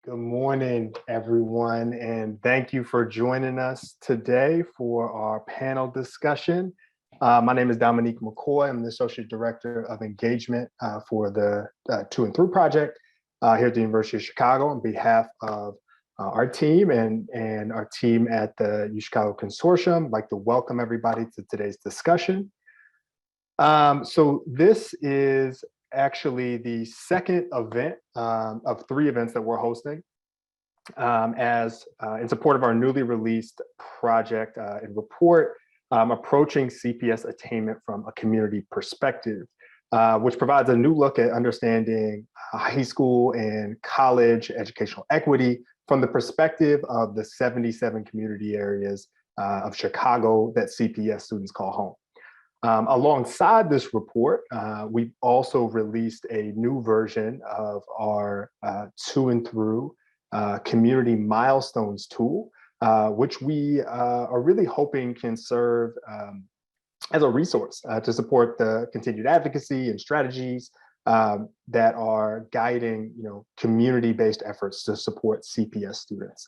Good morning, everyone, and thank you for joining us today for our panel discussion. My name is Dominique McCoy. I'm the Associate Director of Engagement for the To&Through Project here at the University of Chicago on behalf of our team and our team at the UChicago Consortium. I'd like to welcome everybody to today's discussion. So this is actually the second event of three events that we're hosting in support of our newly released project and report, approaching CPS attainment from a community perspective, which provides a new look at understanding high school and college educational equity from the perspective of the 77 community areas of Chicago that CPS students call home. Alongside this report, we've also released a new version of our To&Through Community Milestones tool, which we are really hoping can serve as a resource to support the continued advocacy and strategies that are guiding, community-based efforts to support CPS students.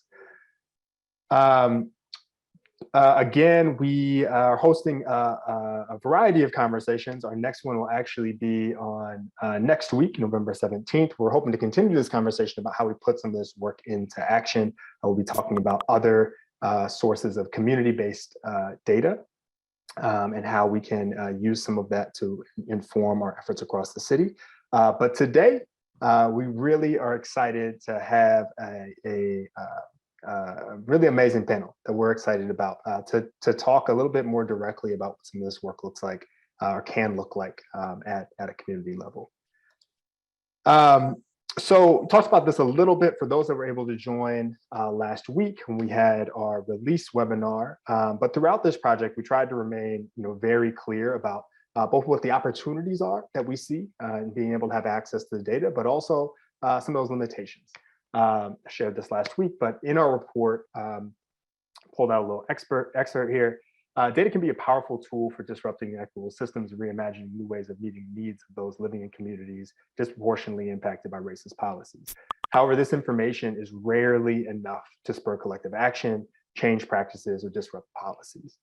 Again, we are hosting a variety of conversations. Our next one will actually be on next week, November 17th. We're hoping to continue this conversation about how we put some of this work into action. We'll be talking about other sources of community-based data and how we can use some of that to inform our efforts across the city. But today, we really are excited to have a really amazing panel that we're excited about to talk a little bit more directly about what some of this work looks like or can look like at a community level. So talked about this a little bit for those that were able to join last week when we had our release webinar. But throughout this project, we tried to remain very clear about both what the opportunities are that we see in being able to have access to the data, but also some of those limitations. I shared this last week, but in our report, pulled out a little excerpt here. Data can be a powerful tool for disrupting inequitable systems and reimagining new ways of meeting needs of those living in communities disproportionately impacted by racist policies. However, this information is rarely enough to spur collective action, change practices, or disrupt policies.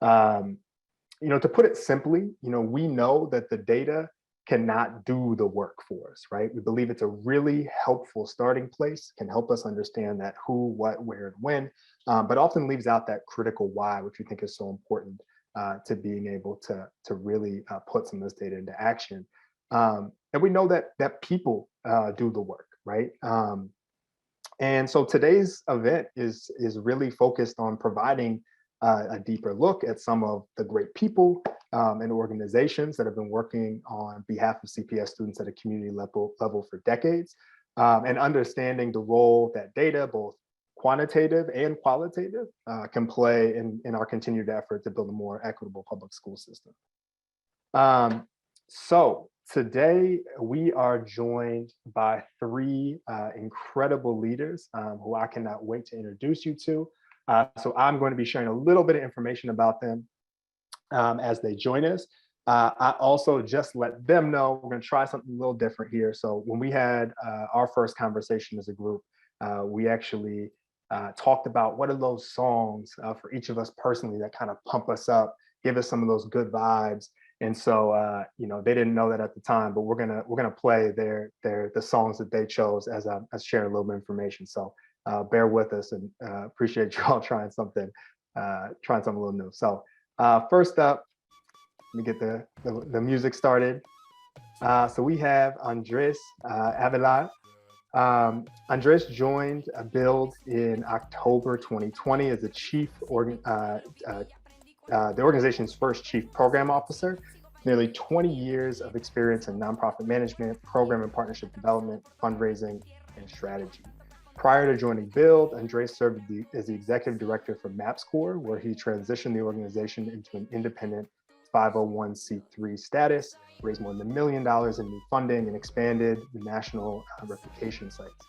To put it simply, we know that the data cannot do the work for us, right? We believe it's a really helpful starting place, can help us understand that who, what, where, and when, but often leaves out that critical why, which we think is so important to being able to really put some of this data into action. And we know that people do the work, right? And so today's event is really focused on providing a deeper look at some of the great people and organizations that have been working on behalf of CPS students at a community level for decades, and understanding the role that data, both quantitative and qualitative, can play in our continued effort to build a more equitable public school system. So today we are joined by three incredible leaders who I cannot wait to introduce you to. So I'm going to be sharing a little bit of information about them as they join us. I also just let them know we're going to try something a little different here. So when we had our first conversation as a group, we actually talked about what are those songs for each of us personally that kind of pump us up, give us some of those good vibes. And so they didn't know that at the time, but we're gonna play the songs that they chose as sharing a little bit of information. So bear with us and appreciate you all trying something a little new. So first up, let me get the music started. So we have Andres Avanii. Andres joined Build in October 2020 as the the organization's first chief program officer. Nearly 20 years of experience in nonprofit management, program and partnership development, fundraising, and strategy. Prior to joining Build, Andres served as the executive director for MapsCore, where he transitioned the organization into an independent 501c3 status, raised more than $1 million in new funding, and expanded the national replication sites.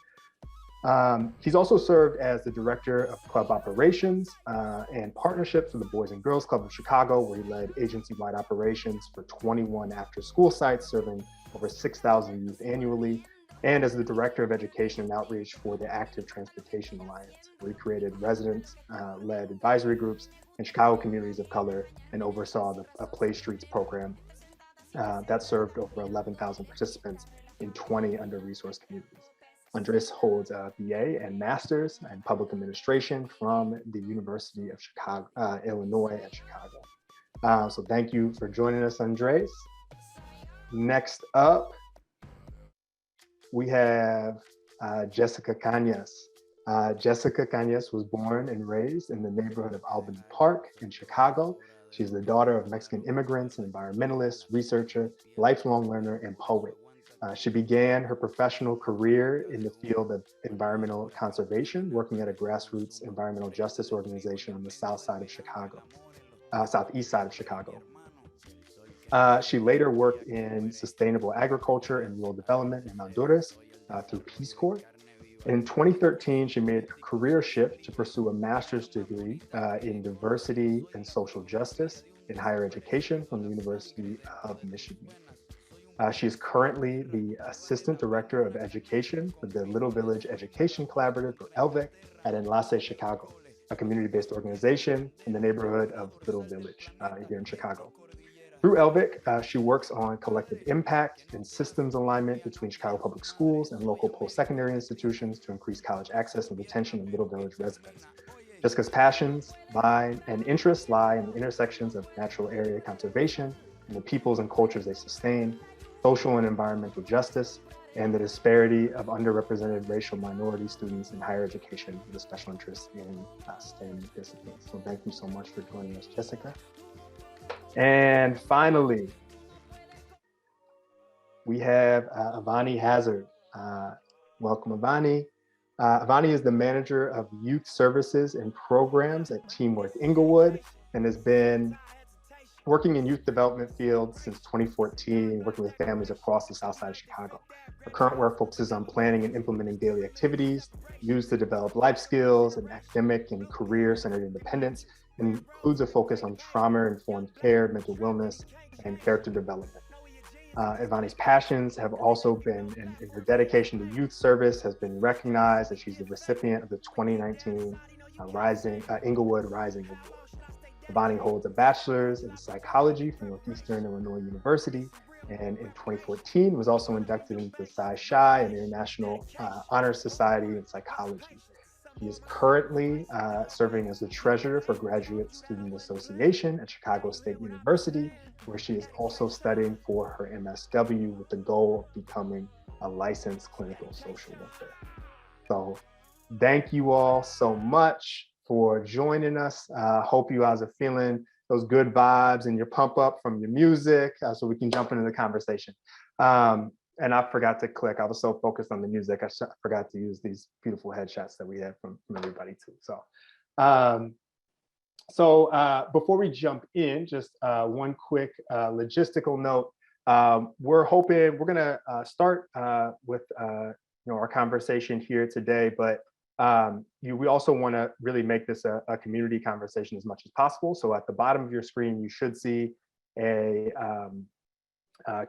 He's also served as the director of club operations and partnerships for the Boys and Girls Club of Chicago, where he led agency-wide operations for 21 after-school sites, serving over 6,000 youth annually. and as the Director of Education and Outreach for the Active Transportation Alliance, where he created resident-led advisory groups in Chicago communities of color and oversaw the Play Streets program that served over 11,000 participants in 20 under-resourced communities. Andres holds a BA and Master's in Public Administration from the University of Chicago, Illinois at Chicago. So thank you for joining us, Andres. Next up, we have Jessica Cañas. Jessica Cañas was born and raised in the neighborhood of Albany Park in Chicago. She's the daughter of Mexican immigrants, an environmentalist, researcher, lifelong learner, and poet. She began her professional career in the field of environmental conservation, working at a grassroots environmental justice organization on the south side of Chicago, southeast side of Chicago. She later worked in sustainable agriculture and rural development in Honduras through Peace Corps. In 2013, she made a career shift to pursue a master's degree in diversity and social justice in higher education from the University of Michigan. She is currently the Assistant Director of Education for the Little Village Education Collaborative, or LVEC, at Enlace, Chicago, a community-based organization in the neighborhood of Little Village here in Chicago. Through LVIC, she works on collective impact and systems alignment between Chicago public schools and local post-secondary institutions to increase college access and retention of Little Village residents. Jessica's passions and interests lie in the intersections of natural area conservation and the peoples and cultures they sustain, social and environmental justice, and the disparity of underrepresented racial minority students in higher education with a special interest in STEM disciplines. So thank you so much for joining us, Jessica. And finally, we have Avanii Hazzard. Welcome, Avanii. Avanii is the manager of youth services and programs at Teamwork Englewood and has been working in youth development fields since 2014, working with families across the south side of Chicago. Her current work focuses on planning and implementing daily activities used to develop life skills and academic and career-centered independence, and includes a focus on trauma-informed care, mental wellness, and character development. Avanii's passions have also been, in her dedication to youth service has been recognized as she's the recipient of the 2019 Englewood Rising Award. Avanii holds a bachelor's in psychology from Northeastern Illinois University, and in 2014 was also inducted into the Psi and International Honor Society in Psychology. He is currently serving as the treasurer for Graduate Student Association at Chicago State University, where she is also studying for her MSW with the goal of becoming a licensed clinical social worker. So thank you all so much for joining us. Hope you guys are feeling those good vibes and your pump up from your music so we can jump into the conversation. And I forgot to click. I was so focused on the music, I forgot to use these beautiful headshots that we have from everybody too. So, before we jump in, just one quick logistical note. We're gonna start with our conversation here today, but we also want to really make this a community conversation as much as possible. So at the bottom of your screen, you should see a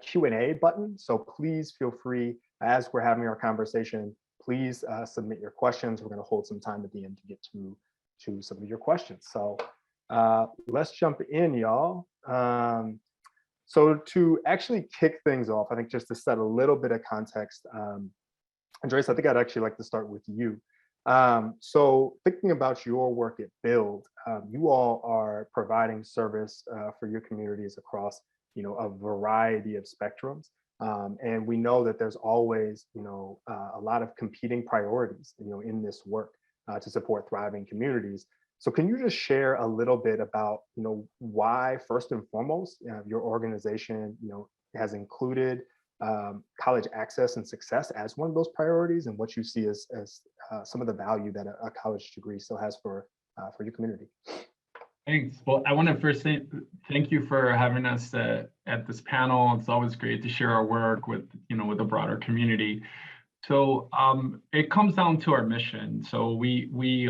Q&A button. So please feel free, as we're having our conversation, please submit your questions. We're going to hold some time at the end to get to some of your questions. So let's jump in, y'all. So to actually kick things off, I think just to set a little bit of context, Andres, I think I'd actually like to start with you. So thinking about your work at Build, you all are providing service for your communities across a variety of spectrums. And we know that there's always, a lot of competing priorities, in this work to support thriving communities. So can you just share a little bit about, why first and foremost, your organization, has included college access and success as one of those priorities, and what you see as some of the value that a college degree still has for your community? Thanks. Well, I want to first say thank you for having us at this panel. It's always great to share our work with a broader community. So it comes down to our mission. So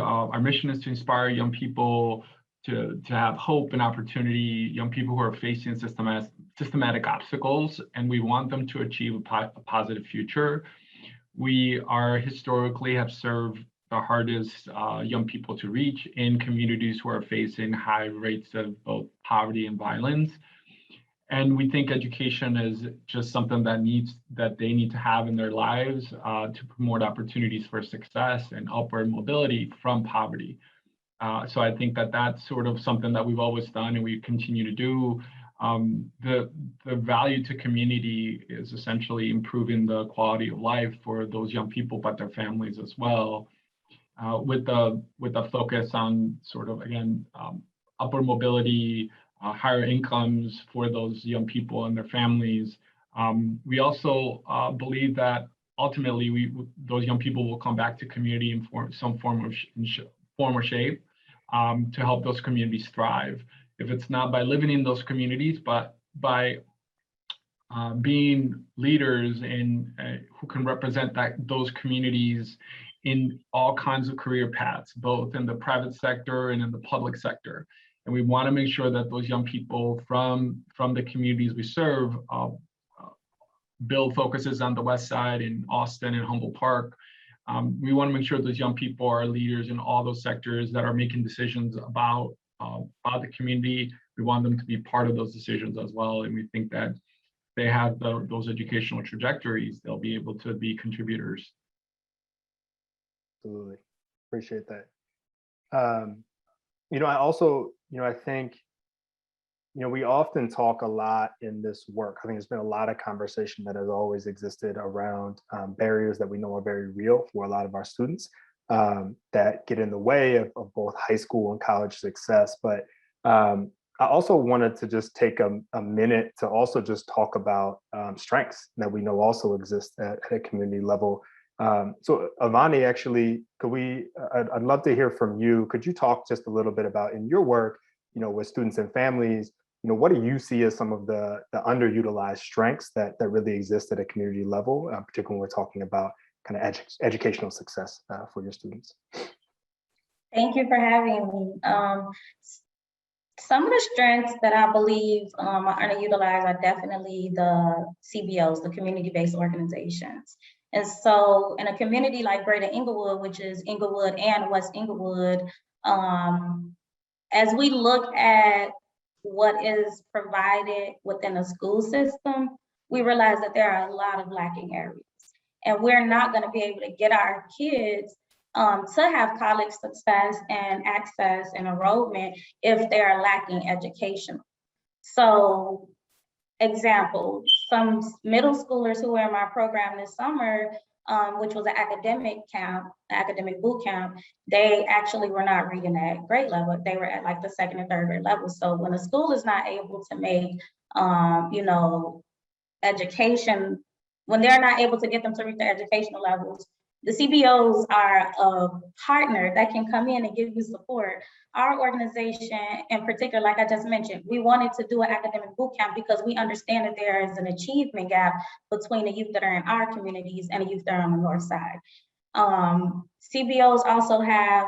our mission is to inspire young people to have hope and opportunity, young people who are facing systematic obstacles, and we want them to achieve a positive future. We are historically have served the hardest young people to reach in communities who are facing high rates of both poverty and violence. And we think education is just something that they need to have in their lives to promote opportunities for success and upward mobility from poverty. So I think that that's sort of something that we've always done and we continue to do. The value to community is essentially improving the quality of life for those young people, but their families as well, with the focus on sort of, again, upward mobility, higher incomes for those young people and their families. We also believe that ultimately those young people will come back to community in some form or shape to help those communities thrive. If it's not by living in those communities, but by being leaders in who can represent those communities in all kinds of career paths, both in the private sector and in the public sector. And we want to make sure that those young people from the communities we serve, build focuses on the West Side in Austin and Humboldt Park. We want to make sure those young people are leaders in all those sectors that are making decisions about the community. We want them to be part of those decisions as well. And we think that they have those educational trajectories, they'll be able to be contributors. Absolutely. Appreciate that. I also, I think, we often talk a lot in this work. I think there's been a lot of conversation that has always existed around barriers that we know are very real for a lot of our students that get in the way of both high school and college success. But I also wanted to just take a minute to also just talk about strengths that we know also exist at a community level. So Avanii, actually, I'd love to hear from you. Could you talk just a little bit about in your work, with students and families, what do you see as some of the underutilized strengths that really exist at a community level, particularly when we're talking about kind of educational success for your students? Thank you for having me. Some of the strengths that I believe are underutilized are definitely the CBOs, the community-based organizations. And so in a community like Greater Englewood, which is Englewood and West Englewood, as we look at what is provided within a school system, we realize that there are a lot of lacking areas. And we're not going to be able to get our kids to have college success and access and enrollment if they're lacking education. So, example, some middle schoolers who were in my program this summer, which was an academic boot camp, they actually were not reading at grade level. They were at like the second and third grade level. So when a school is not able to make, education, when they're not able to get them to reach their educational levels, the CBOs are a partner that can come in and give you support. Our organization in particular, like I just mentioned, we wanted to do an academic boot camp because we understand that there is an achievement gap between the youth that are in our communities and the youth that are on the north side. CBOs also have,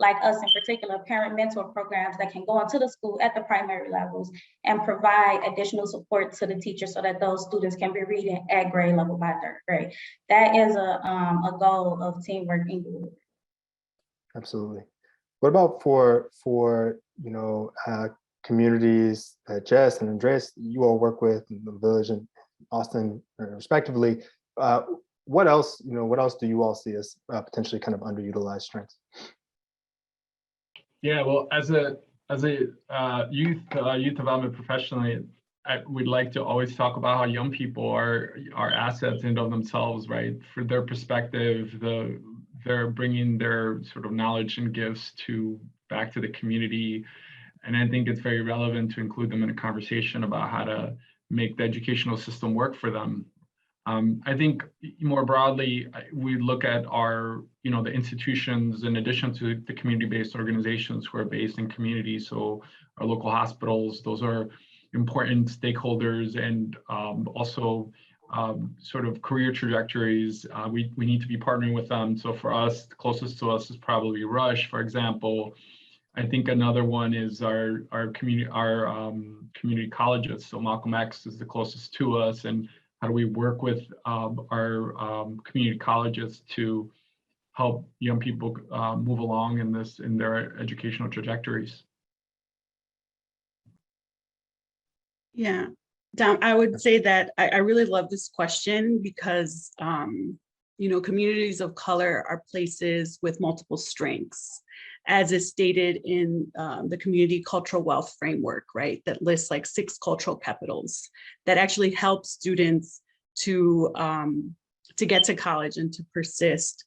like us in particular, parent mentor programs that can go into the school at the primary levels and provide additional support to the teachers so that those students can be reading at grade level by third grade. That is a goal of Teamwork Englewood. Absolutely. What about for communities that Jess and Andres, you all work with in the Village and Austin, respectively? What else do you all see as potentially kind of underutilized strengths? Yeah, well, as a youth development professional, we'd like to always talk about how young people are assets in of themselves, right? For their perspective, they're bringing their sort of knowledge and gifts back to the community, and I think it's very relevant to include them in a conversation about how to make the educational system work for them. I think more broadly, we look at our, the institutions in addition to the community-based organizations who are based in communities. So our local hospitals, those are important stakeholders, and also sort of career trajectories. We need to be partnering with them. So for us, the closest to us is probably Rush, for example. I think another one is our community colleges. So Malcolm X is the closest to us, and How do we work with our community colleges to help young people move along in their educational trajectories? Yeah, Dom, I would say that I really love this question because, communities of color are places with multiple strengths, as is stated in the community cultural wealth framework, right? That lists like 6 cultural capitals that actually help students to get to college and to persist.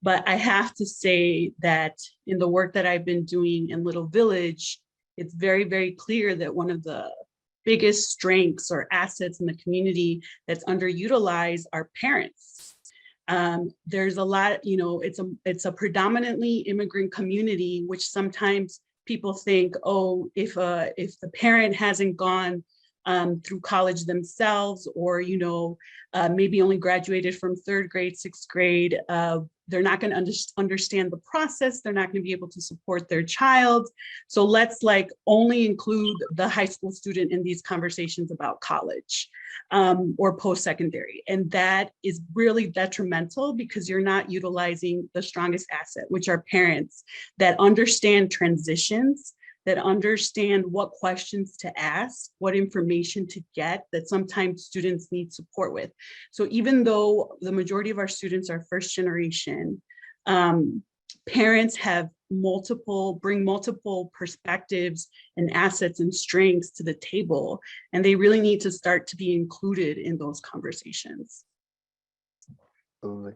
But I have to say that in the work that I've been doing in Little Village, it's very, very clear that one of the biggest strengths or assets in the community that's underutilized are parents. There's a lot, it's a predominantly immigrant community, which sometimes people think, oh, if the parent hasn't gone through college themselves, or maybe only graduated from 3rd grade, 6th grade, they're not going to understand the process. They're not going to be able to support their child. So let's only include the high school student in these conversations about college or post-secondary. And that is really detrimental because you're not utilizing the strongest asset, which are parents that understand transitions, that understand what questions to ask, what information to get that sometimes students need support with. So even though the majority of our students are first generation, parents have bring multiple perspectives and assets and strengths to the table, and they really need to start to be included in those conversations. Absolutely.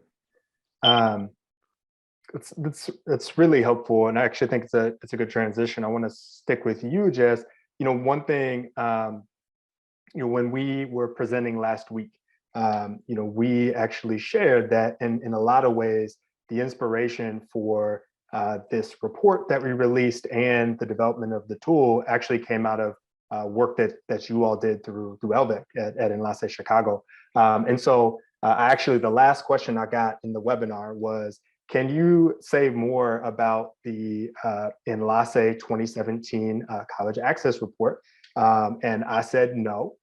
It's really helpful, and I actually think it's a good transition. I want to stick with you, Jess. One thing, when we were presenting last week, we actually shared that in a lot of ways, the inspiration for this report that we released and the development of the tool actually came out of work that you all did through Alvear at Enlace Chicago. And so actually the last question I got in the webinar was, can you say more about the Enlace 2017 College Access Report? And I said no,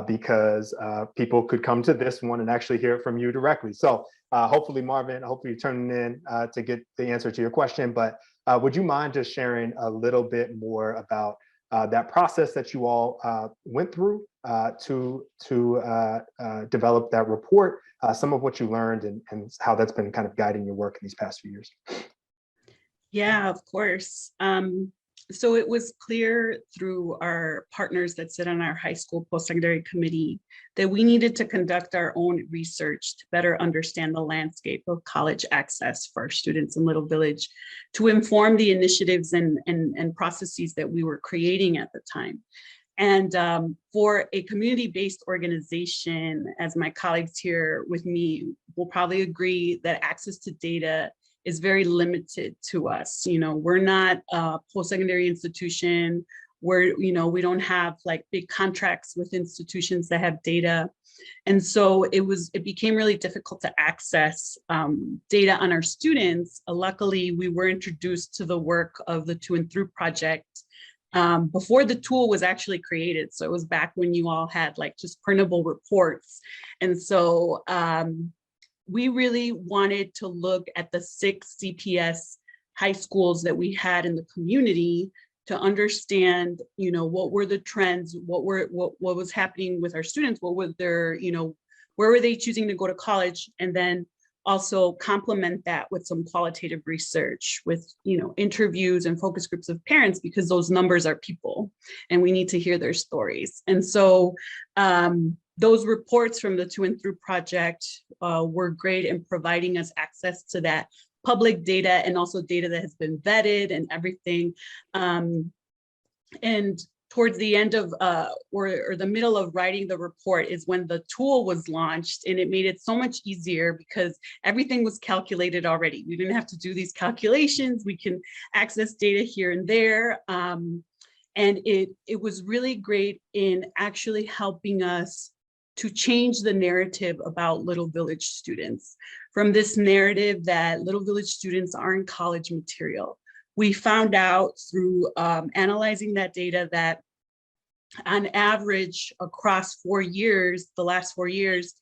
because people could come to this one and actually hear it from you directly. So hopefully, Marvin, hopefully you're tuning in to get the answer to your question. But would you mind just sharing a little bit more about that process that you all went through to develop that report, some of what you learned and how that's been kind of guiding your work in these past few years? Yeah, of course. So it was clear through our partners that sit on our high school post-secondary committee that we needed to conduct our own research to better understand the landscape of college access for our students in Little Village, to inform the initiatives and processes that we were creating at the time. And for a community-based organization, as my colleagues here with me will probably agree, that access to data is very limited to us. We're not a post-secondary institution where, we don't have big contracts with institutions that have data. And so it became really difficult to access data on our students. Luckily, we were introduced to the work of the To&Through Project before the tool was actually created. So it was back when you all had just printable reports. And so we really wanted to look at the 6 CPS high schools that we had in the community to understand, what were the trends, what was happening with our students, what was their, where were they choosing to go to college, and then also complement that with some qualitative research with, interviews and focus groups of parents, because those numbers are people and we need to hear their stories. And so those reports from the To&Through Project were great in providing us access to that public data and also data that has been vetted and everything. And towards the end of or the middle of writing the report is when the tool was launched, and it made it so much easier because everything was calculated already. We didn't have to do these calculations. We can access data here and there. And it was really great in actually helping us to change the narrative about Little Village students. From this narrative that Little Village students aren't college material, we found out through analyzing that data that on average across 4 years, the last 4 years,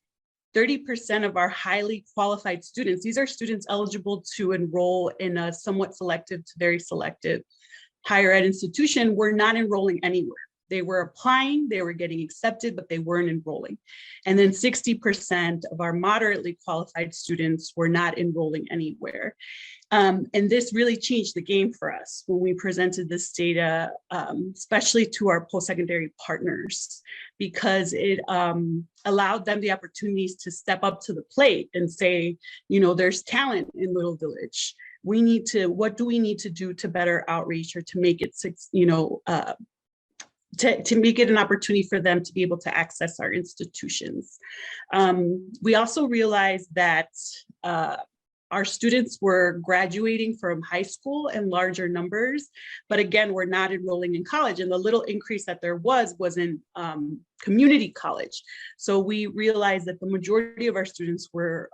30% of our highly qualified students, these are students eligible to enroll in a somewhat selective to very selective higher ed institution, were not enrolling anywhere. They were applying, they were getting accepted, but they weren't enrolling. And then 60% of our moderately qualified students were not enrolling anywhere. And this really changed the game for us when we presented this data, especially to our post-secondary partners, because it allowed them the opportunities to step up to the plate and say, you know, there's talent in Little Village. We need to, what do we need to do to better outreach or to make it, you know, to make it an opportunity for them to be able to access our institutions. We also realized that our students were graduating from high school in larger numbers, but again, we're not enrolling in college. And the little increase that there was in community college. So we realized that the majority of our students were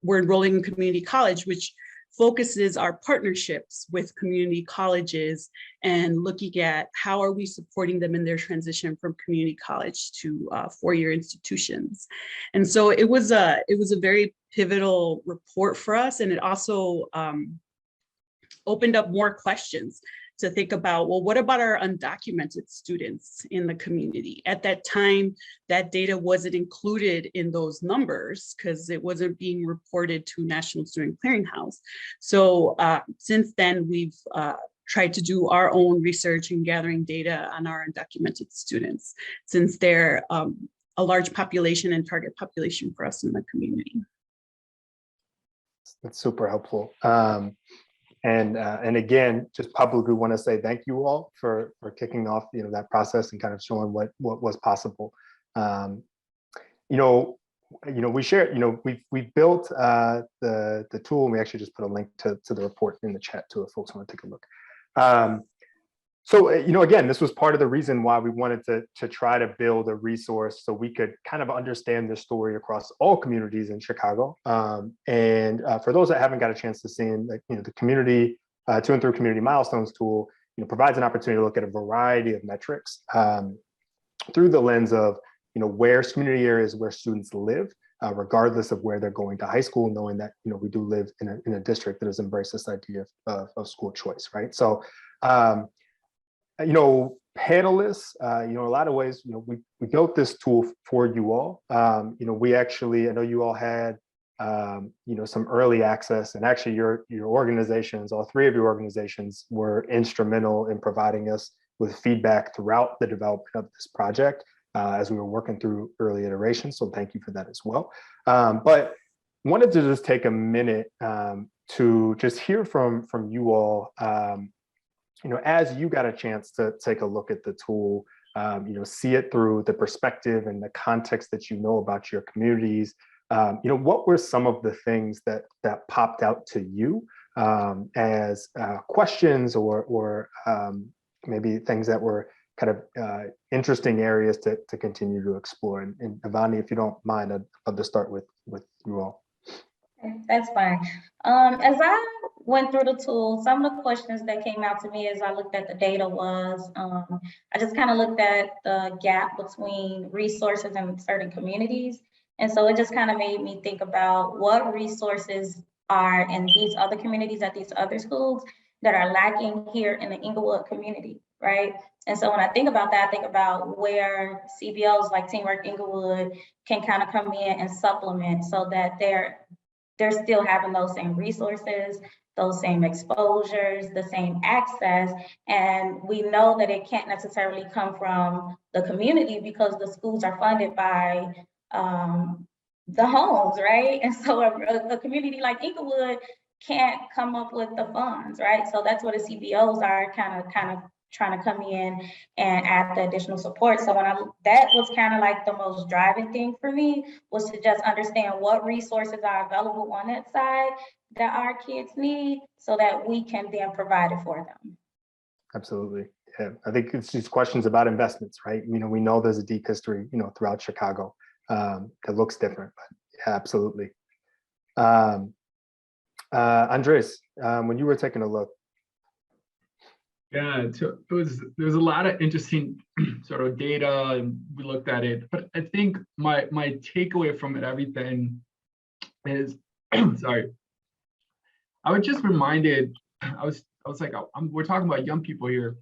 enrolling in community college, which focuses our partnerships with community colleges and looking at how are we supporting them in their transition from community college to four-year institutions. And so it was a very pivotal report for us, and it also opened up more questions to think about, well, what about our undocumented students in the community? At that time, that data wasn't included in those numbers because it wasn't being reported to National Student Clearinghouse. So since then, we've tried to do our own research and gathering data on our undocumented students, since they're a large population and target population for us in the community. That's super helpful. And again, just publicly want to say thank you all for kicking off, you know, that process and kind of showing what was possible. We shared, you know, we've built the tool, and we actually just put a link to the report in the chat too, if folks want to take a look. So, you know, again, this was part of the reason why we wanted to try to build a resource so we could kind of understand this story across all communities in Chicago. And for those that haven't got a chance to see, you know, the community To&Through Community Milestones tool, you know, provides an opportunity to look at a variety of metrics through the lens of, you know, where community areas where students live, regardless of where they're going to high school, knowing that, you know, we do live in a district that has embraced this idea of school choice, right? So, you know, panelists, you know, in a lot of ways, you know, we built this tool for you all. You know, we actually, I know you all had, you know, some early access, and actually your organizations, all three of your organizations were instrumental in providing us with feedback throughout the development of this project as we were working through early iterations. So thank you for that as well. But wanted to just take a minute to just hear from you all, you know, as you got a chance to take a look at the tool, you know, see it through the perspective and the context that you know about your communities. You know, what were some of the things that popped out to you as questions or maybe things that were kind of interesting areas to continue to explore? And Avanii, if you don't mind, I'd love to start with you all. That's fine. As I went through the tool, some of the questions that came out to me as I looked at the data was, I just kind of looked at the gap between resources in certain communities. And so it just kind of made me think about what resources are in these other communities at these other schools that are lacking here in the Englewood community, right? And so when I think about that, I think about where CBOs like Teamwork Englewood can kind of come in and supplement so that they're still having those same resources, those same exposures, the same access. And we know that it can't necessarily come from the community because the schools are funded by the homes, right? And so a community like Englewood can't come up with the funds, right? So that's where the CBOs are kind of trying to come in and add the additional support. So that was kind of like the most driving thing for me, was to just understand what resources are available on that side that our kids need so that we can then provide it for them. Absolutely. Yeah, I think it's these questions about investments, right? You know, we know there's a deep history, you know, throughout Chicago that looks different, but yeah, absolutely. Andres, when you were taking a look. Yeah, so there was a lot of interesting sort of data, and we looked at it. But I think my takeaway from it, everything is, sorry, I was just reminded. I was like, we're talking about young people here.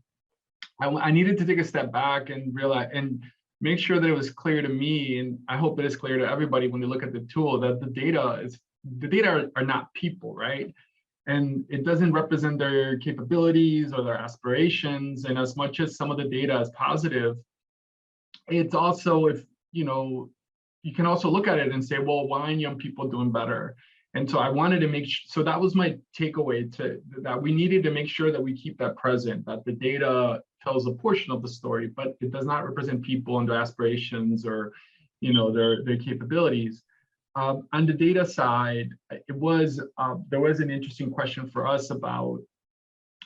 I needed to take a step back and realize and make sure that it was clear to me, and I hope it is clear to everybody when they look at the tool, that the data are not people, right? And it doesn't represent their capabilities or their aspirations. And as much as some of the data is positive, it's also, if you can also look at it and say, well, why aren't young people doing better? And so I wanted to make sure, so that was my takeaway, that we needed to make sure that we keep that present, that the data tells a portion of the story, but it does not represent people and their aspirations or their capabilities. On the data side, there was an interesting question for us about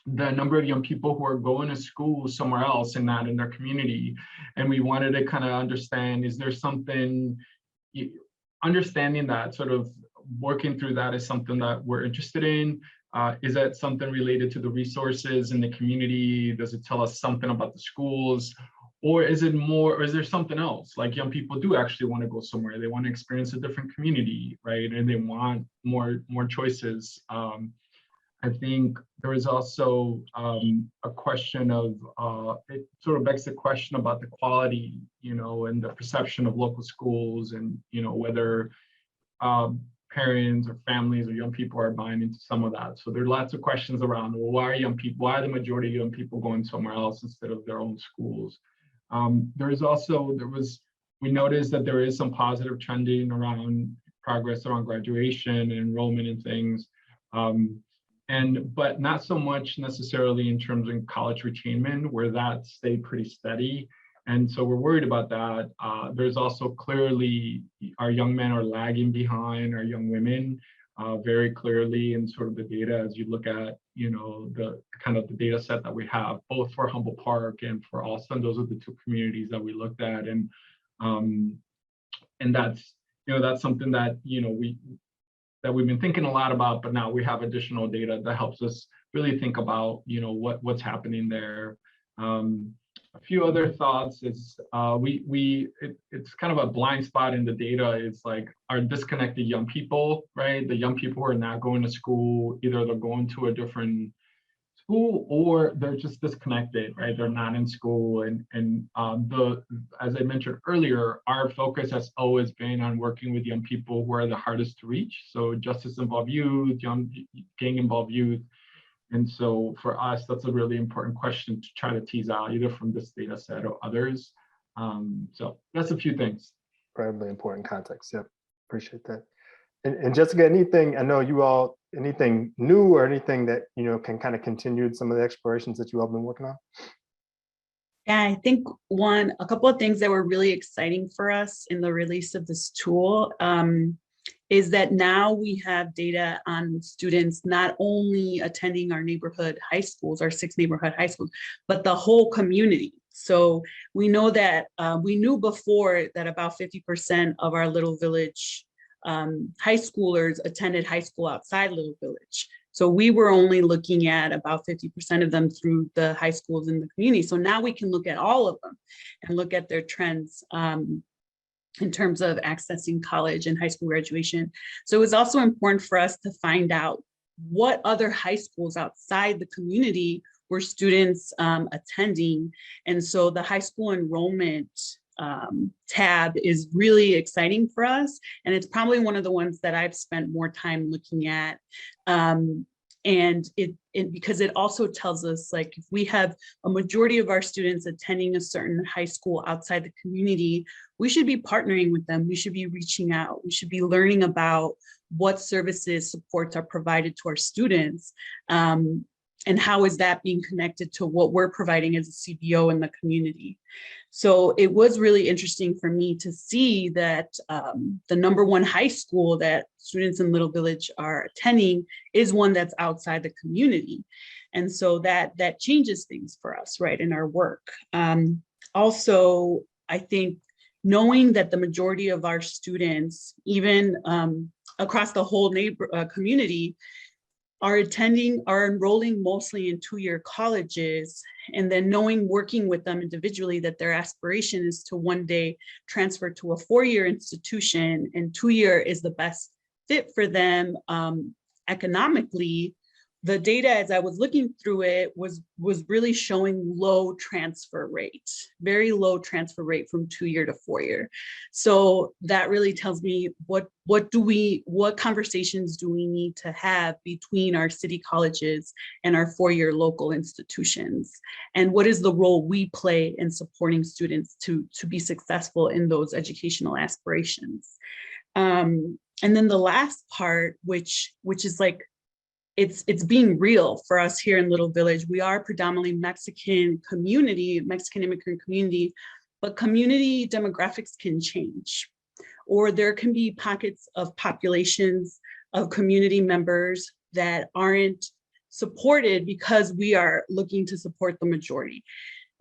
the number of young people who are going to school somewhere else and not in their community. And we wanted to kind of understand, is there something, understanding that, sort of working through that is something that we're interested in. Is that something related to the resources in the community? Does it tell us something about the schools? Or is it more, or is there something else? Like, young people do actually want to go somewhere. They want to experience a different community, right? And they want more choices. I think there is also a question of, it sort of begs the question about the quality, and the perception of local schools, and, whether parents or families or young people are buying into some of that. So there are lots of questions around, well, why are the majority of young people going somewhere else instead of their own schools? We noticed that there is some positive trending around progress around graduation and enrollment and things. But not so much necessarily in terms of college retainment, where that stayed pretty steady. And so we're worried about that. There's also clearly, our young men are lagging behind our young women very clearly in sort of the data, as you look at, the kind of the data set that we have, both for Humboldt Park and for Austin. Those are the two communities that we looked at. And that's, that's something that, we've been thinking a lot about, but now we have additional data that helps us really think about, what's happening there. A few other thoughts is it's kind of a blind spot in the data. It's like our disconnected young people, right? The young people who are not going to school, either they're going to a different school or they're just disconnected, right? They're not in school. And as I mentioned earlier, our focus has always been on working with young people who are the hardest to reach. So justice-involved youth, young gang-involved youth. And so for us, that's a really important question to try to tease out, either from this data set or others. So that's a few things. Incredibly important context. Yep, appreciate that. And Jessica, anything, I know you all, anything new or anything that, can kind of continue some of the explorations that you all been working on? Yeah, I think a couple of things that were really exciting for us in the release of this tool is that now we have data on students not only attending our neighborhood high schools, our 6 neighborhood high schools, but the whole community. So we know that we knew before that about 50% of our Little Village high schoolers attended high school outside Little Village. So we were only looking at about 50% of them through the high schools in the community. So now we can look at all of them and look at their trends in terms of accessing college and high school graduation. So it was also important for us to find out what other high schools outside the community were students attending. And so the high school enrollment tab is really exciting for us. And it's probably one of the ones that I've spent more time looking at. And because it also tells us, like, if we have a majority of our students attending a certain high school outside the community, we should be partnering with them. We should be reaching out. We should be learning about what services, supports are provided to our students. And how is that being connected to what we're providing as a CBO in the community? So it was really interesting for me to see that the #1 high school that students in Little Village are attending is one that's outside the community. And so that changes things for us, right, in our work. Also, I think knowing that the majority of our students, even across the whole community, are enrolling mostly in two-year colleges, and then working with them individually that their aspiration is to one day transfer to a four-year institution, and two-year is the best fit for them economically. The data, as I was looking through it, was really showing low transfer rate, very low transfer rate from two-year to four-year. So that really tells me what conversations do we need to have between our city colleges and our four-year local institutions, and what is the role we play in supporting students to be successful in those educational aspirations. And then the last part, which is like, it's being real for us here in Little Village. We are predominantly Mexican immigrant community, but community demographics can change, or there can be pockets of populations of community members that aren't supported because we are looking to support the majority.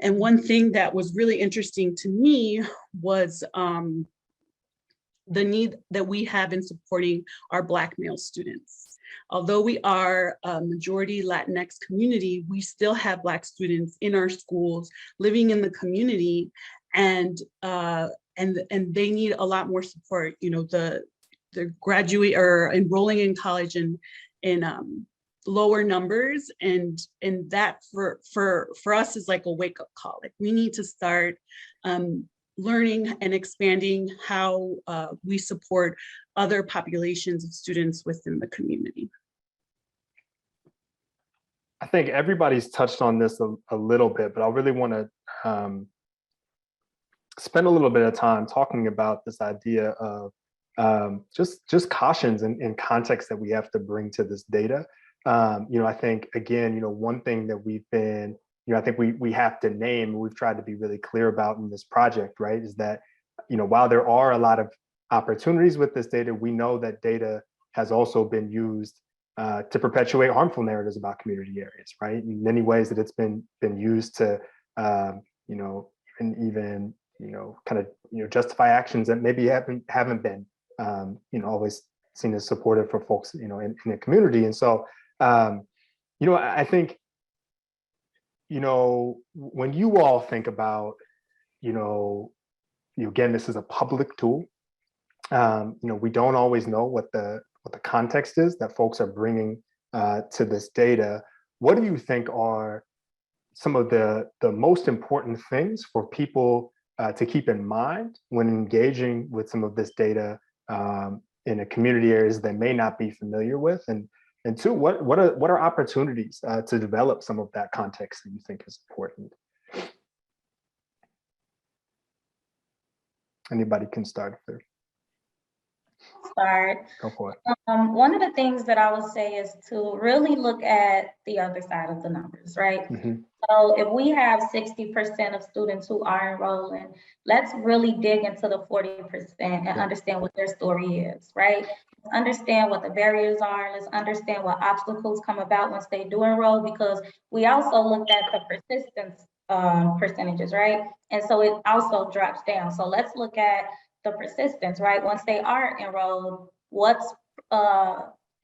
And one thing that was really interesting to me was the need that we have in supporting our Black male students. Although we are a majority Latinx community, we still have Black students in our schools living in the community, and they need a lot more support. You know, the graduate or enrolling in college in lower numbers, and that for us is like a wake up call. Like, we need to start learning and expanding how we support other populations of students within the community. I think everybody's touched on this a little bit, but I really want to spend a little bit of time talking about this idea of just cautions and context that we have to bring to this data. You know, I think, again, you know, one thing that we've been, you know, I think we have to name, and we've tried to be really clear about in this project, right, is that, you know, while there are a lot of opportunities with this data, we know that data has also been used to perpetuate harmful narratives about community areas, right? In many ways that it's been used to, you know, even you know, kind of, you know, justify actions that maybe haven't been, you know, always seen as supportive for folks, you know, in the community. And so, you know, I think, you know, when you all think about, you know, again, this is a public tool. You know, we don't always know what the context is that folks are bringing to this data. What do you think are some of the most important things for people to keep in mind when engaging with some of this data in a community areas they may not be familiar with? And two, what are opportunities to develop some of that context that you think is important? Anybody can start there. Start. Go for it. One of the things that I would say is to really look at the other side of the numbers, right? Mm-hmm. So if we have 60% of students who are enrolling, let's really dig into the 40% and understand what their story is, right? Let's understand what the barriers are. Let's understand what obstacles come about once they do enroll, because we also looked at the persistence percentages, right? And so it also drops down. So let's look at the persistence, right? Once they are enrolled, what's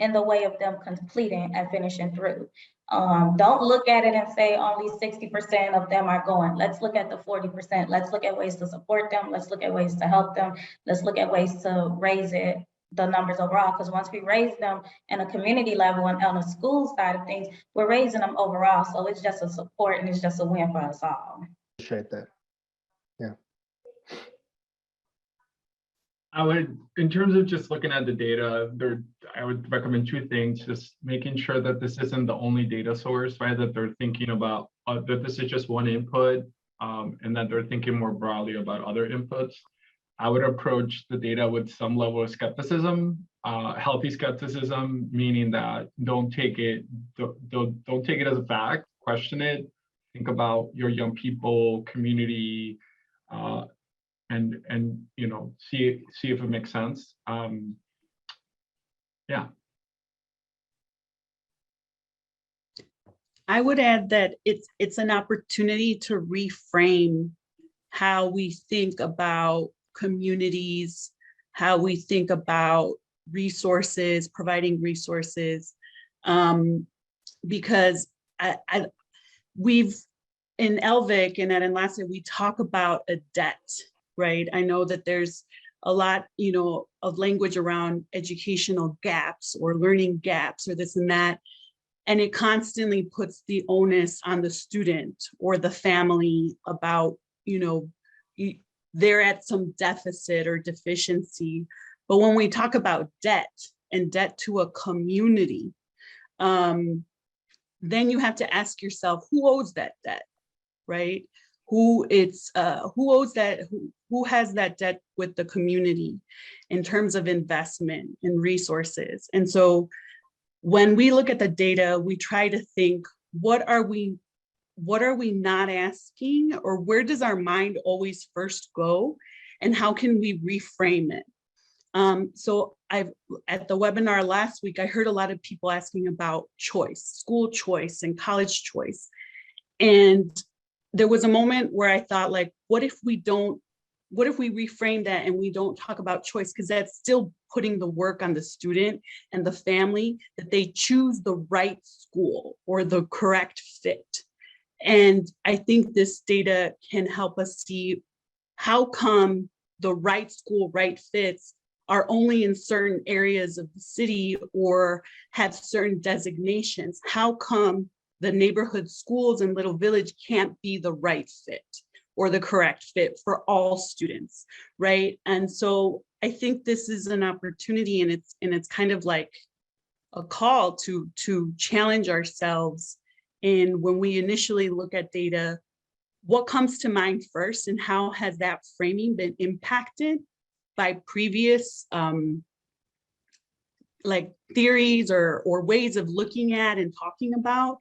in the way of them completing and finishing through? Don't look at it and say only 60% of them are going. Let's look at the 40%. Let's look at ways to support them. Let's look at ways to help them. Let's look at ways to raise the numbers overall, because once we raise them in a community level and on the school side of things, we're raising them overall. So it's just a support and it's just a win for us all. Appreciate that. Yeah. I would, in terms of just looking at the data, I would recommend two things: just making sure that this isn't the only data source, right? That they're thinking about that this is just one input, and that they're thinking more broadly about other inputs. I would approach the data with some level of skepticism, healthy skepticism, meaning that don't take it as a fact, question it, think about your young people, community, and you know, see if it makes sense. Yeah. I would add that it's an opportunity to reframe how we think about communities, how we think about resources, providing resources. Because we've, in LVIC and at Enlace, we talk about a debt, right? I know that there's a lot, of language around educational gaps or learning gaps or this and that. And it constantly puts the onus on the student or the family about, they're at some deficit or deficiency. But when we talk about debt and debt to a community, then you have to ask yourself, who owes that debt, right? Who owes that, who has that debt with the community in terms of investment and resources. And so when we look at the data, we try to think, what are we not asking, or where does our mind always first go, and how can we reframe it? So at the webinar last week, I heard a lot of people asking about choice, school choice and college choice. And there was a moment where I thought, like, what if we reframe that and we don't talk about choice? Because that's still putting the work on the student and the family, that they choose the right school or the correct fit. And I think this data can help us see how come the right school, right fits are only in certain areas of the city or have certain designations. How come the neighborhood schools in Little Village can't be the right fit or the correct fit for all students, right? And so I think this is an opportunity, and it's kind of like a call to challenge ourselves. And when we initially look at data, what comes to mind first, and how has that framing been impacted by previous like theories or ways of looking at and talking about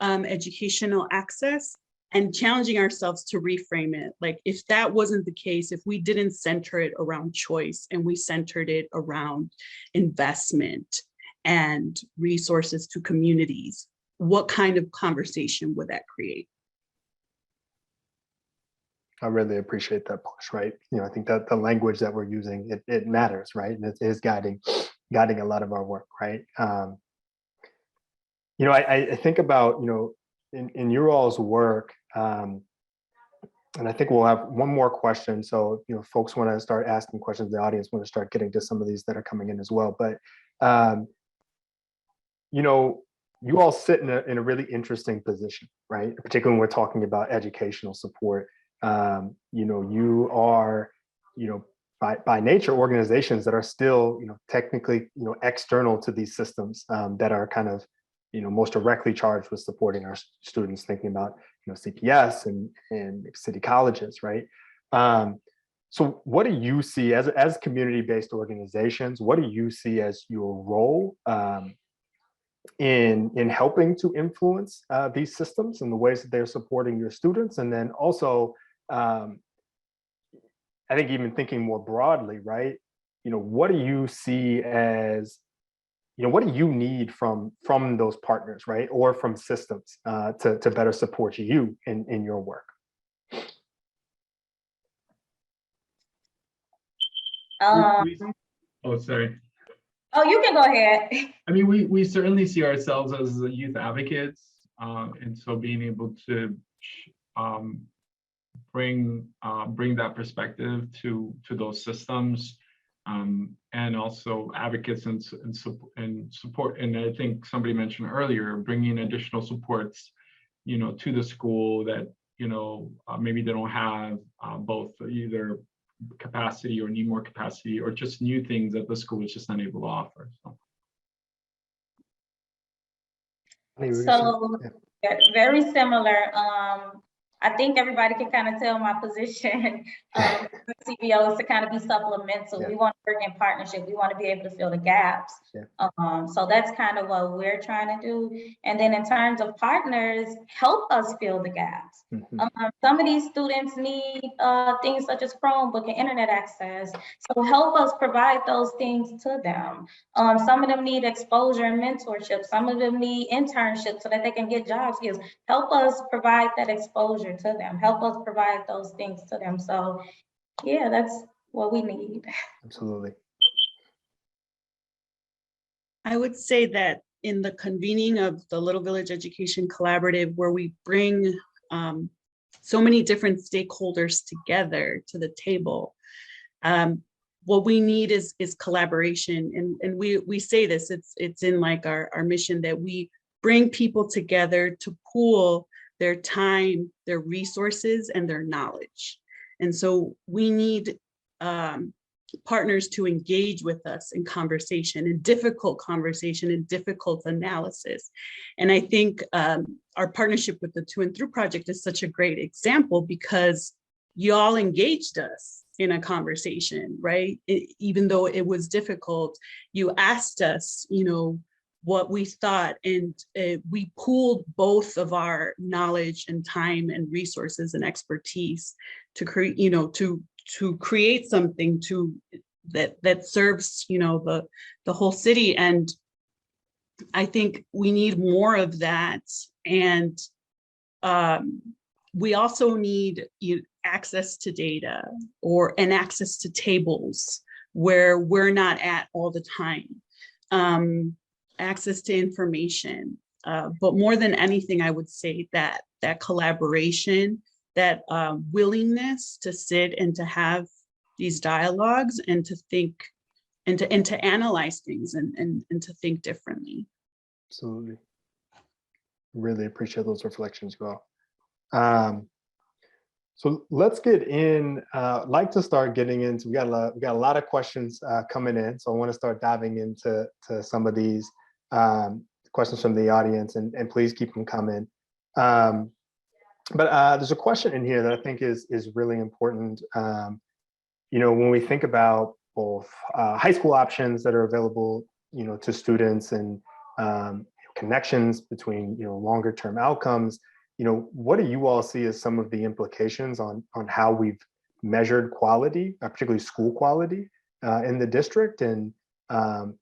educational access, and challenging ourselves to reframe it. Like, if that wasn't the case, if we didn't center it around choice and we centered it around investment and resources to communities, what kind of conversation would that create? I really appreciate that push, right? I think that the language that we're using, it matters, right? And it is guiding a lot of our work, right? I think about, in your all's work, and I think we'll have one more question. So, folks want to start asking questions, the audience want to start getting to some of these that are coming in as well. But, you all sit in a really interesting position, right? Particularly when we're talking about educational support. You are, by nature, organizations that are still, technically, external to these systems, that are kind of, most directly charged with supporting our students, thinking about, CPS and city colleges, right? So what do you see as community-based organizations? What do you see as your role in helping to influence these systems and the ways that they're supporting your students? And then also, I think even thinking more broadly, right? What do you see as, what do you need from those partners, right? Or from systems to better support you in your work? Oh, sorry. Oh, you can go ahead. I mean, we certainly see ourselves as youth advocates, and so being able to bring that perspective to those systems, and also advocates and support. And I think somebody mentioned earlier, bringing additional supports, to the school that maybe they don't have both either capacity or need more capacity, or just new things that the school is just unable to offer. So very similar. I think everybody can kind of tell my position. CBOs to kind of be supplemental. Yeah. We want to work in partnership. We want to be able to fill the gaps. Yeah. So that's kind of what we're trying to do. And then in terms of partners, help us fill the gaps. Some of these students need things such as Chromebook and internet access. So help us provide those things to them. Some of them need exposure and mentorship. Some of them need internships so that they can get job skills. Help us provide that exposure to them. Help us provide those things to them. So yeah, that's what we need. Absolutely. I would say that in the convening of the Little Village Education Collaborative, where we bring so many different stakeholders together to the table, what we need is collaboration. And we say this, it's in like our mission, that we bring people together to pool their time, their resources, and their knowledge. And so we need partners to engage with us in conversation, in difficult conversation, in difficult analysis. And I think our partnership with the To&Through Project is such a great example, because y'all engaged us in a conversation, right? Even though it was difficult, you asked us, you know, what we thought, and we pooled both of our knowledge and time and resources and expertise to create, you know, to create something that serves, you know, the whole city. And I think we need more of that. And we also need access to data and access to tables where we're not at all the time. Access to information, but more than anything, I would say that collaboration, that willingness to sit and to have these dialogues and to think and to analyze things and to think differently. Absolutely. Really appreciate those reflections, Go. So let's get in. Like to start getting into. We got a lot of questions coming in, so I want to start diving into some of these questions from the audience, and please keep them coming. But there's a question in here that I think is really important. You know, when we think about both high school options that are available, you know, to students, and connections between, you know, longer term outcomes, you know, what do you all see as some of the implications on how we've measured quality, particularly school quality in the district, and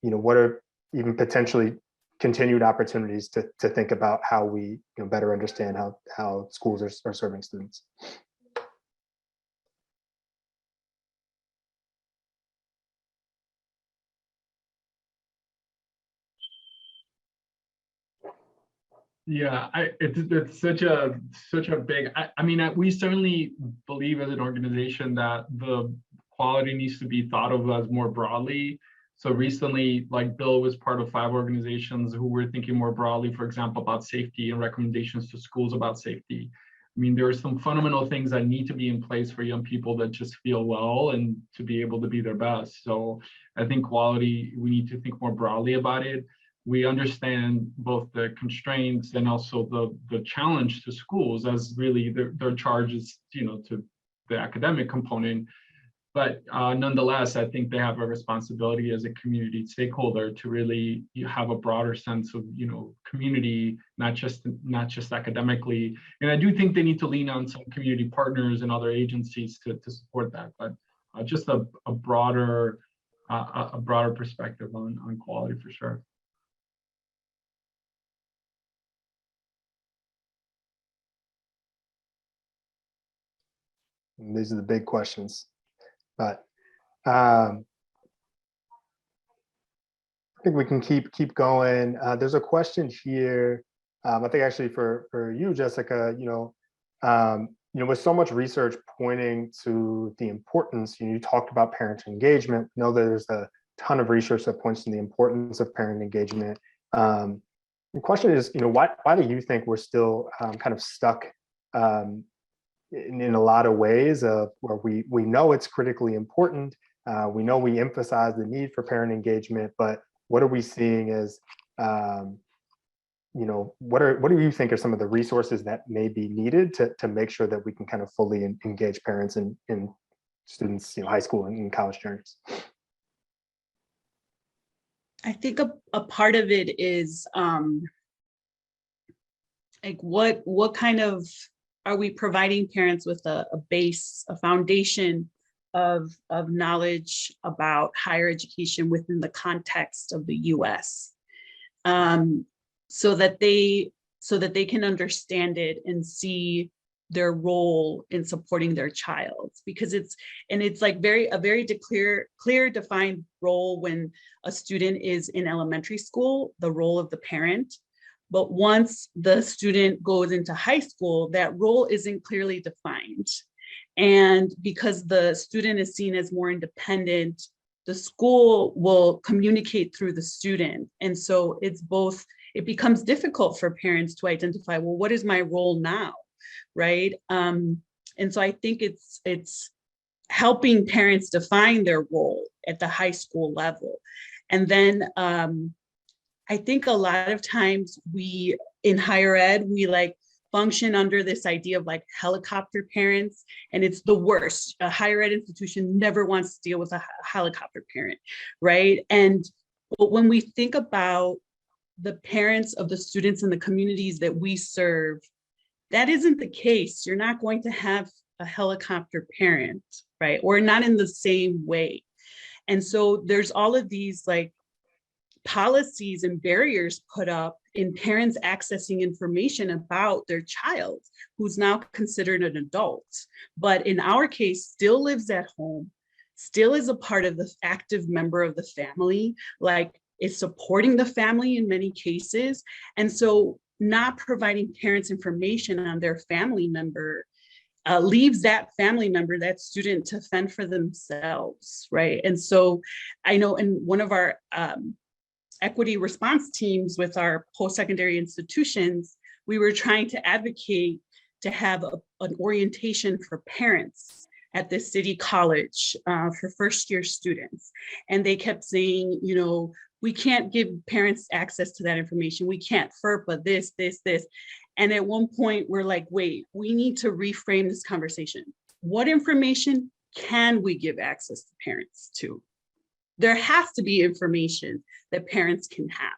you know, what are even potentially continued opportunities to think about how we, you know, better understand how schools are serving students? Yeah, it's such a big. I mean, we certainly believe as an organization that the quality needs to be thought of as more broadly. So recently, like Bill was part of 5 organizations who were thinking more broadly, for example, about safety and recommendations to schools about safety. I mean, there are some fundamental things that need to be in place for young people that just feel well and to be able to be their best. So I think quality, we need to think more broadly about it. We understand both the constraints and also the challenge to schools, as really their charge is, you know, to the academic component. But nonetheless, I think they have a responsibility as a community stakeholder to really have a broader sense of, you know, community, not just academically. And I do think they need to lean on some community partners and other agencies to support that. But just a broader perspective on quality for sure. And these are the big questions. But I think we can keep going. There's a question here. I think actually for you, Jessica. You know, with so much research pointing to the importance. You talked about parent engagement. You know, there's a ton of research that points to the importance of parent engagement. The question is, you know, why do you think we're still kind of stuck in a lot of ways of where we know it's critically important. We know we emphasize the need for parent engagement, but what are we seeing as, you know, what do you think are some of the resources that may be needed to make sure that we can kind of fully engage parents in students, you know, high school and college journeys? I think a part of it is like what kind of, are we providing parents with a base, a foundation of knowledge about higher education within the context of the US, so that they can understand it and see their role in supporting their child, because it's like a very clear defined role when a student is in elementary school, the role of the parent. But once the student goes into high school, that role isn't clearly defined. And because the student is seen as more independent, the school will communicate through the student. And so it becomes difficult for parents to identify, well, what is my role now, right? And so I think it's helping parents define their role at the high school level. And then I think a lot of times in higher ed, we like function under this idea of like helicopter parents, and it's the worst. A higher ed institution never wants to deal with a helicopter parent, right? But when we think about the parents of the students in the communities that we serve, that isn't the case. You're not going to have a helicopter parent, right? Or not in the same way. And so there's all of these like policies and barriers put up in parents accessing information about their child who's now considered an adult, but in our case still lives at home, still is a part of the active member of the family, like is supporting the family in many cases. And so not providing parents information on their family member leaves that family member, that student, to fend for themselves, right? And so I know in one of our equity response teams with our post-secondary institutions, we were trying to advocate to have an orientation for parents at this city college for first-year students. And they kept saying, you know, we can't give parents access to that information. We can't FERPA this. And at one point we're like, wait, we need to reframe this conversation. What information can we give access to parents to? There has to be information that parents can have,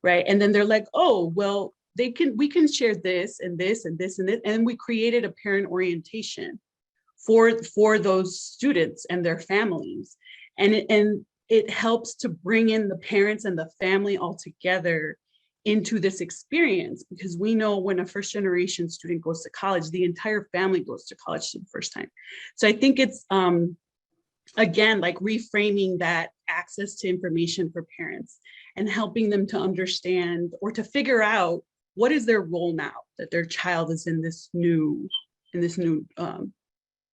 right? And then they're like, oh, well, we can share this and this and this and this. And we created a parent orientation for those students and their families. And it helps to bring in the parents and the family all together into this experience, because we know when a first generation student goes to college, the entire family goes to college for the first time. So I think it's, again, like reframing that access to information for parents and helping them to understand or to figure out what is their role now that their child is in this new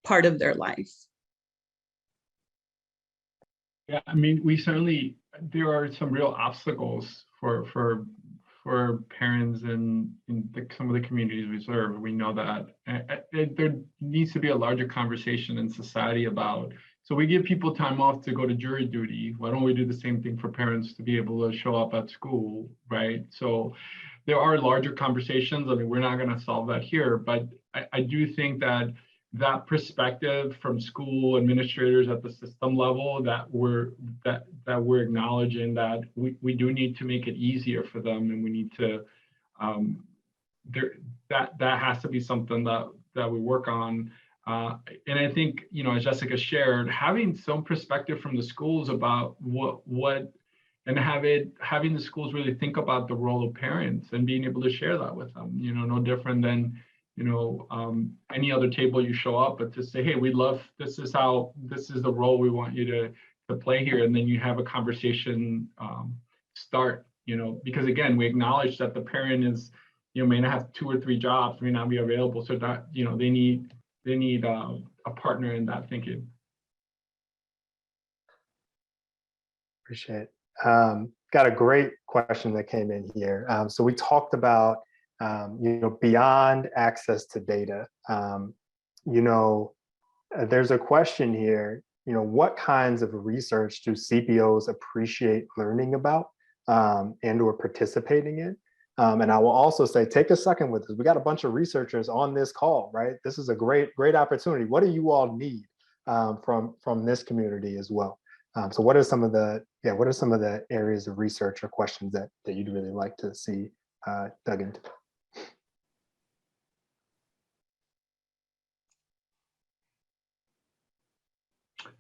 part of their life. Yeah, I mean, there are some real obstacles for parents in some of the communities we serve. We know that there needs to be a larger conversation in society about, so we give people time off to go to jury duty. Why don't we do the same thing for parents to be able to show up at school, right? So there are larger conversations. I mean, we're not going to solve that here, but I do think that perspective from school administrators at the system level, that we're acknowledging that we do need to make it easier for them, and we need to that has to be something that we work on. And I think, you know, as Jessica shared, having some perspective from the schools about what and having the schools really think about the role of parents and being able to share that with them, you know, no different than, you know, any other table you show up, but to say, hey, this is the role we want you to play here. And then you have a conversation start, you know, because again, we acknowledge that the parent is, you know, may not have 2 or 3 jobs, may not be available. So that, you know, they need a partner in that thinking. Appreciate it. Got a great question that came in here. So we talked about, you know, beyond access to data. You know, there's a question here, you know, what kinds of research do CBOs appreciate learning about and or participating in? And I will also say, take a second with this. We got a bunch of researchers on this call, right? This is a great opportunity. What do you all need from this community as well? So what are some of the areas of research or questions that you'd really like to see dug into?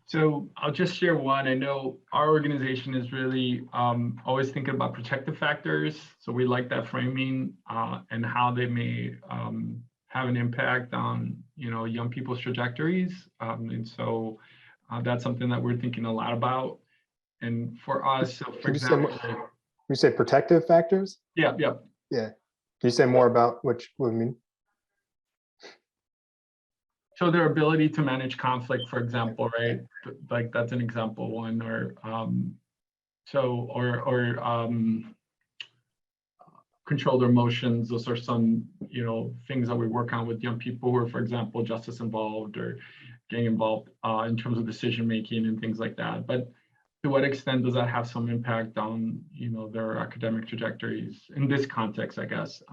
So I'll just share one. I know our organization is really always thinking about protective factors. So we like that framing and how they may have an impact on, young people's trajectories. And so that's something that we're thinking a lot about. And for us, so for example, you say protective factors? Yeah. Yeah. Can you say more about what you mean? So their ability to manage conflict, for example, right? Like that's an example one, or control their emotions. Those are some, things that we work on with young people who are, for example, justice involved or getting involved in terms of decision making and things like that. But to what extent does that have some impact on, their academic trajectories in this context, I guess?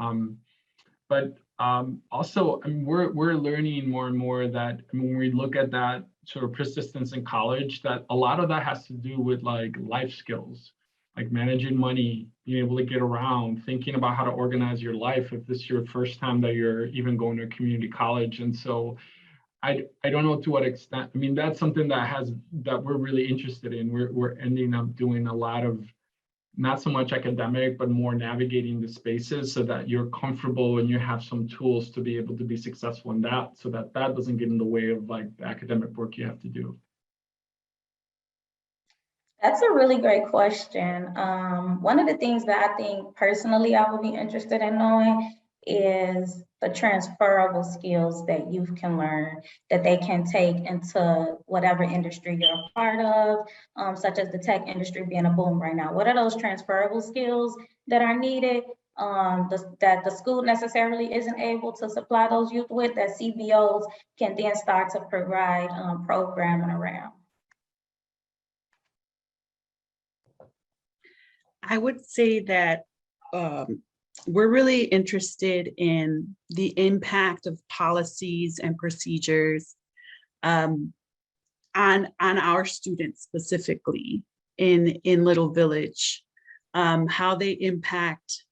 Also, I mean, we're learning more and more that when we look at that sort of persistence in college, that a lot of that has to do with like life skills, like managing money, being able to get around, thinking about how to organize your life if this is your first time that you're even going to a community college. And so I don't know to what extent, I mean, that's something that we're really interested in. We're ending up doing a lot of, not so much academic, but more navigating the spaces so that you're comfortable and you have some tools to be able to be successful in that, so that doesn't get in the way of like the academic work you have to do. That's a really great question. One of the things that I think personally I would be interested in knowing is the transferable skills that youth can learn, that they can take into whatever industry you're a part of, such as the tech industry being a boom right now. What are those transferable skills that are needed that the school necessarily isn't able to supply those youth with, that CBOs can then start to provide programming around? I would say that we're really interested in the impact of policies and procedures on our students specifically in Little Village, how they impact,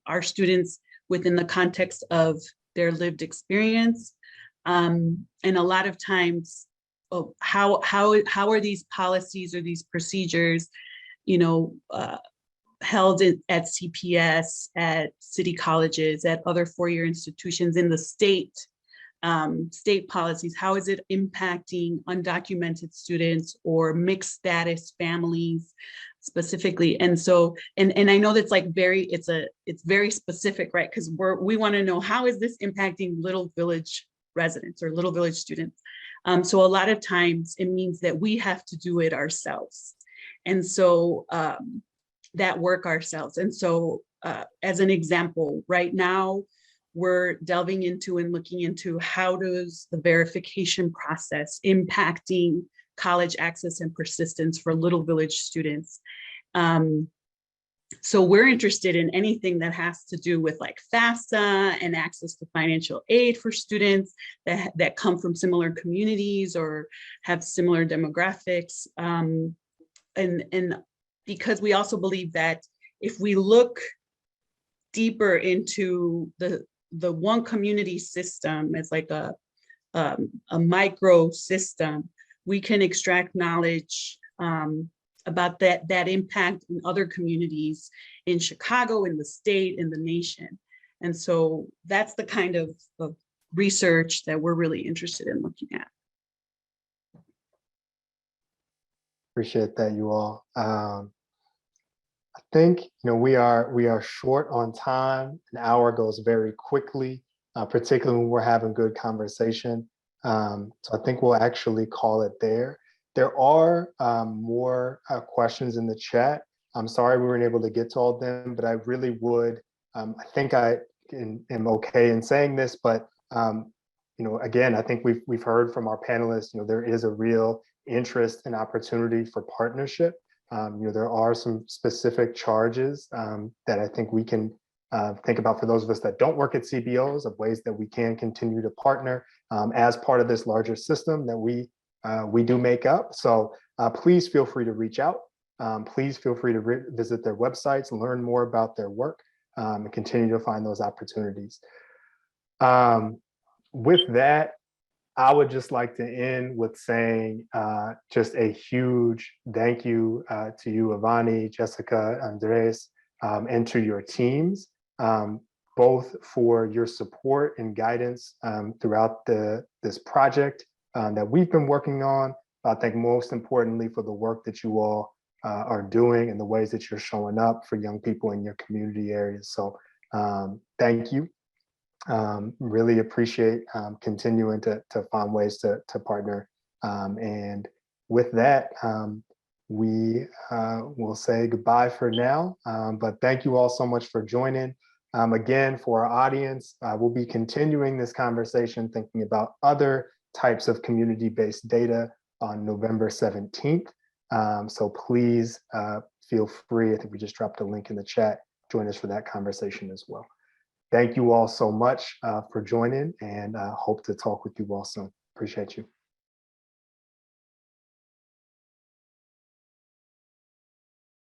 our students within the context of their lived experience, and a lot of times, how are these policies or these procedures, held at CPS, at city colleges, at other four-year institutions in the state policies? How is it impacting undocumented students or mixed status families specifically? And so, and I know that's like it's very specific, right? Because we want to know, how is this impacting Little Village residents or Little Village students? So a lot of times it means that we have to do it ourselves. And so that work ourselves. And so as an example, right now, we're delving into and looking into how does the verification process impacting college access and persistence for Little Village students. So we're interested in anything that has to do with like FAFSA and access to financial aid for students that come from similar communities or have similar demographics. And because we also believe that if we look deeper into the one community system, it's like a micro system, we can extract knowledge about that impact in other communities in Chicago, in the state, in the nation. And so that's the kind of research that we're really interested in looking at. Appreciate that, you all. I think we are short on time. An hour goes very quickly, particularly when we're having good conversation. So I think we'll actually call it there. There are more questions in the chat. I'm sorry we weren't able to get to all of them, but I really would. I think I am okay in saying this, but again, I think we've heard from our panelists. There is a real interest and opportunity for partnership. There are some specific charges that I think we can think about for those of us that don't work at CBOs, of ways that we can continue to partner as part of this larger system that we do make up. So please feel free to reach out. Please feel free to visit their websites, learn more about their work, and continue to find those opportunities. With that, I would just like to end with saying just a huge thank you to you, Avanii, Jessica, Andres, and to your teams. both for your support and guidance throughout this project that we've been working on. I think most importantly for the work that you all are doing and the ways that you're showing up for young people in your community areas. So thank you. Really appreciate continuing to find ways to partner. And with that, we will say goodbye for now. But thank you all so much for joining. Again, for our audience, we'll be continuing this conversation, thinking about other types of community-based data on November 17th. So please feel free, I think we just dropped a link in the chat, join us for that conversation as well. Thank you all so much for joining, and hope to talk with you all soon. Appreciate you.